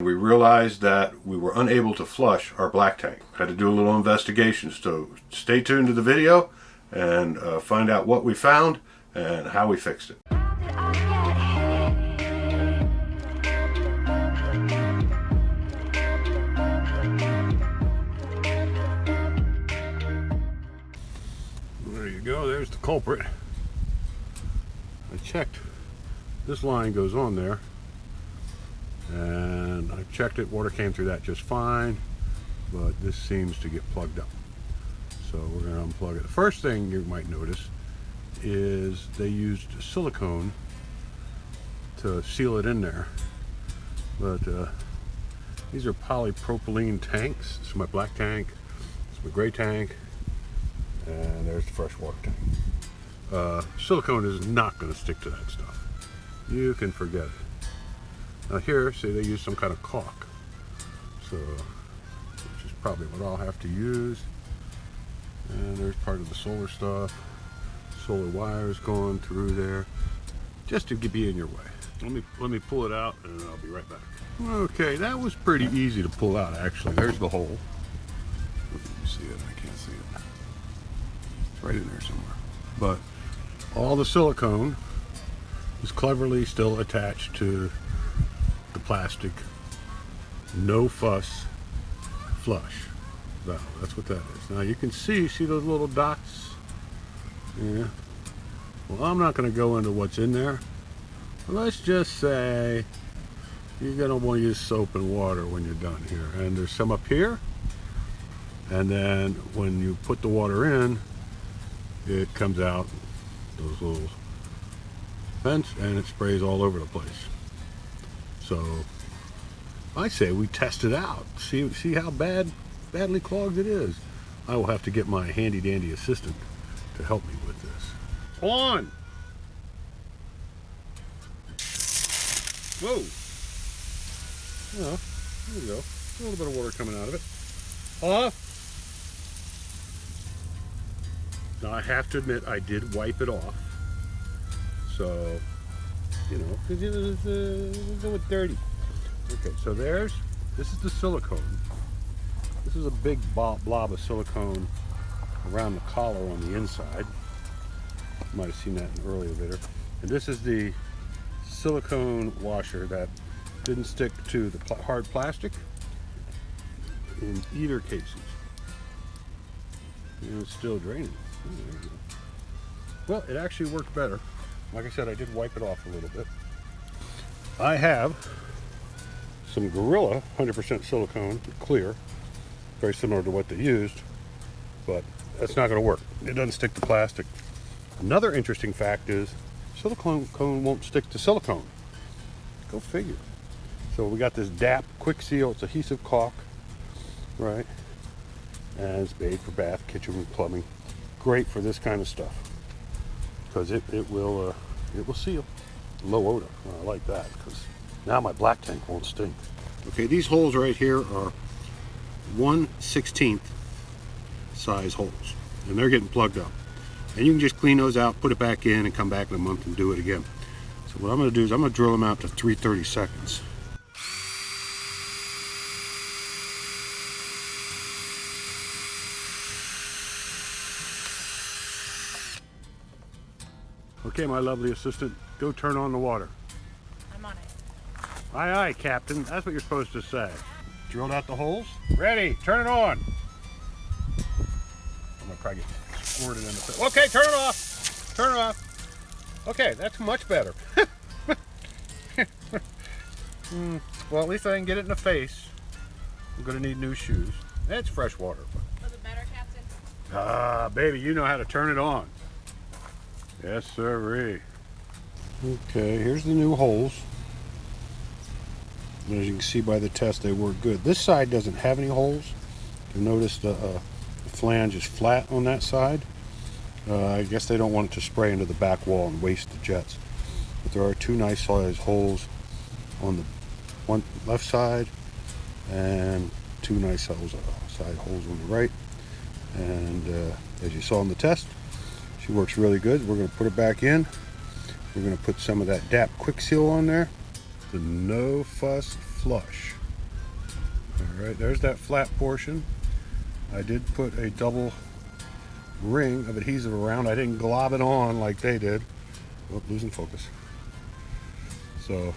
We realized that we were unable to flush our black tank. Had to do a little investigation, so stay tuned to the video and find out what we found and how we fixed it. There you go, there's the culprit. I checked, this line goes on there, and I checked it, water came through that just fine, but this seems to get plugged up. So we're going to unplug it. The first thing you might notice is they used silicone to seal it in there, but these are polypropylene tanks. This is my black tank, this is my gray tank, and there's the freshwater tank. Silicone is not going to stick to that stuff. You can forget it. Now here, see, they use some kind of caulk, so which is probably what I'll have to use. And there's part of the solar stuff, solar wires going through there, just to be in your way. Let me pull it out, and I'll be right back. Okay, that was pretty easy to pull out. Actually, there's the hole. If you see it, I can't see it. It's right in there somewhere. But all the silicone is cleverly still attached to the plastic no fuss flush valve. That's what that is. Now you can see those little dots? Yeah. Well, I'm not going to go into what's in there. Let's just say you're going to want to use soap and water when you're done here. And there's some up here. And then when you put the water in, it comes out those little vents and it sprays all over the place. So I say we test it out, see how badly clogged it is. I will have to get my handy dandy assistant to help me with this. On! Whoa! Yeah, there you go. A little bit of water coming out of it. Off! Now I have to admit I did wipe it off. So, you know, because it was a little dirty. Okay, so this is the silicone. This is a big blob of silicone around the collar on the inside. You might have seen that in an earlier video. And this is the silicone washer that didn't stick to the hard plastic in either cases. And it's still draining. Oh, there you go. Well, it actually worked better. Like I said, I did wipe it off a little bit. I have some Gorilla 100% silicone clear, very similar to what they used, but that's not going to work. It doesn't stick to plastic. Another interesting fact is silicone won't stick to silicone. Go figure. So we got this DAP quick seal. It's adhesive caulk, right? And it's made for bath, kitchen, and plumbing. Great for this kind of stuff because it will seal. Low odor. I like that because now my black tank won't stink. Okay, these holes right here are 1/16 size holes, and they're getting plugged up. And you can just clean those out, put it back in, and come back in a month and do it again. So what I'm going to do is I'm going to drill them out to 3/32. Okay, my lovely assistant, go turn on the water. I'm on it. Aye, aye, Captain. That's what you're supposed to say. Drilled out the holes. Ready, turn it on. I'm going to probably get squirted in the face. Okay, turn it off. Turn it off. Okay, that's much better. Well, at least I didn't get it in the face. I'm going to need new shoes. It's fresh water. Was it better, Captain? Ah, baby, you know how to turn it on. Yes, sirree. Okay, here's the new holes. As you can see by the test, they work good. This side doesn't have any holes. You'll notice the flange is flat on that side. I guess they don't want it to spray into the back wall and waste the jets. But there are two nice sized holes on the one left side and two nice side holes on the right. And as you saw in the test, she works really good. We're going to put it back in. We're going to put some of that DAP quick seal on there. The no fuss flush. All right, there's that flat portion. I did put a double ring of adhesive around. I didn't glob it on like they did. Oh, losing focus. So,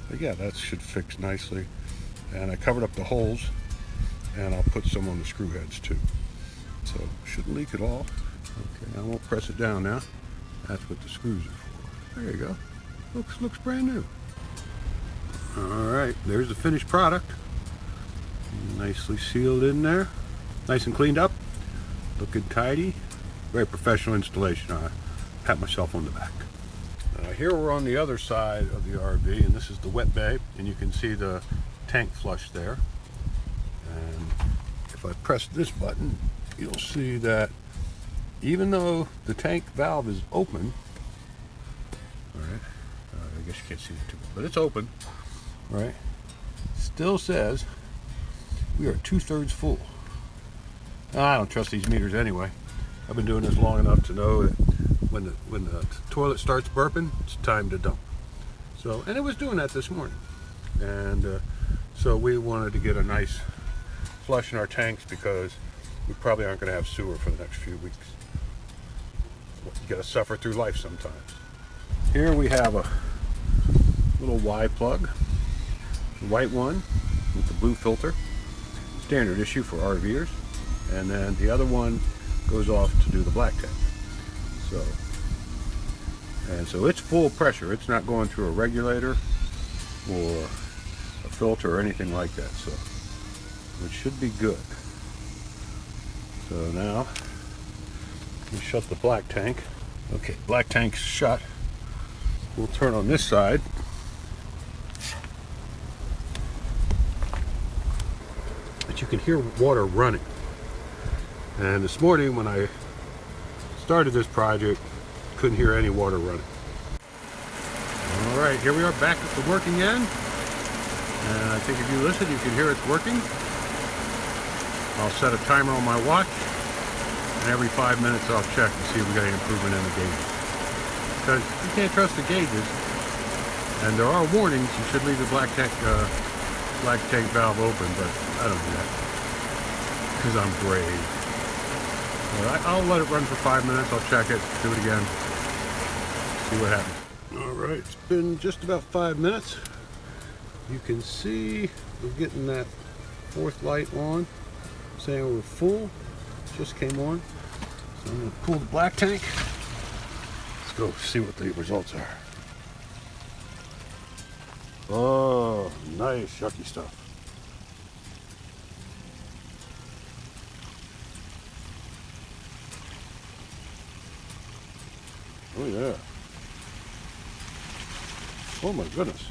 but yeah, that should fix nicely. And I covered up the holes, and I'll put some on the screw heads too. So, shouldn't leak at all. Okay, I won't press it down now. That's what the screws are for. There you go. Looks brand new. All right, there's the finished product. Nicely sealed in there. Nice and cleaned up. Looking tidy. Very professional installation. I pat myself on the back. Here we're on the other side of the RV, and this is the wet bay, and you can see the tank flush there. And if I press this button, you'll see that even though the tank valve is open, all right, I guess you can't see it too much, but it's open, right? Still says we are 2/3 full. Now, I don't trust these meters anyway. I've been doing this long enough to know that when the toilet starts burping, it's time to dump. So, and it was doing that this morning, and so we wanted to get a nice flush in our tanks because we probably aren't going to have sewer for the next few weeks. You got to suffer through life sometimes. Here we have a little Y plug, the white one with the blue filter, standard issue for RVers, and then the other one goes off to do the black tank. So it's full pressure. It's not going through a regulator or a filter or anything like that. So it should be good. So now we shut the black tank. Okay, black tank's shut. We'll turn on this side. But you can hear water running. And this morning when I started this project, couldn't hear any water running. All right, here we are back at the working end. And I think if you listen, you can hear it's working. I'll set a timer on my watch, and every 5 minutes I'll check to see if we got any improvement in the gauges. Because you can't trust the gauges, and there are warnings. You should leave the black tank valve open, but I don't do that because I'm brave. I'll let it run for 5 minutes. I'll check it, do it again, see what happens. All right, it's been just about 5 minutes. You can see we're getting that fourth light on, saying we're full. Just came on. So I'm going to pull the black tank. Let's go see what the results are. Oh, nice, yucky stuff. Oh yeah. Oh my goodness.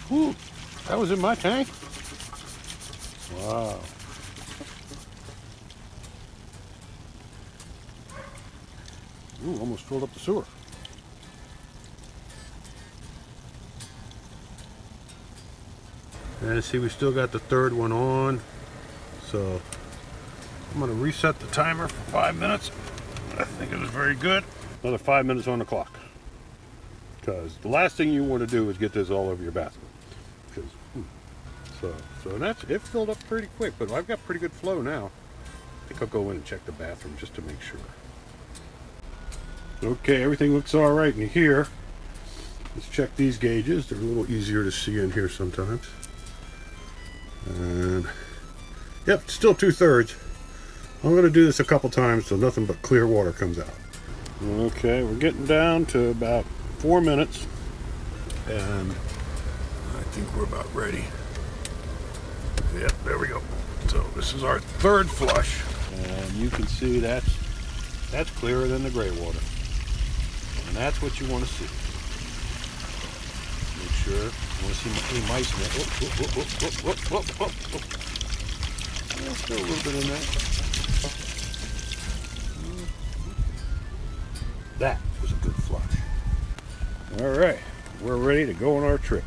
Whew, that was in my tank? Wow. Ooh, almost filled up the sewer. And see, we still got the third one on. So I'm gonna reset the timer for 5 minutes. I think it was very good. Another 5 minutes on the clock. Because the last thing you want to do is get this all over your bathroom. So that's it, filled up pretty quick, but I've got pretty good flow now. I think I'll go in and check the bathroom just to make sure. Okay, everything looks all right in here. Let's check these gauges. They're a little easier to see in here sometimes. And yep, still 2/3. I'm going to do this a couple times so nothing but clear water comes out. Okay, we're getting down to about 4 minutes, and I think we're about ready. Yep, there we go. So this is our third flush, and you can see that's clearer than the gray water, and that's what you want to see. Make sure you want to see any mice in there. There's still a little bit in there. That was a good flush. All right, we're ready to go on our trip.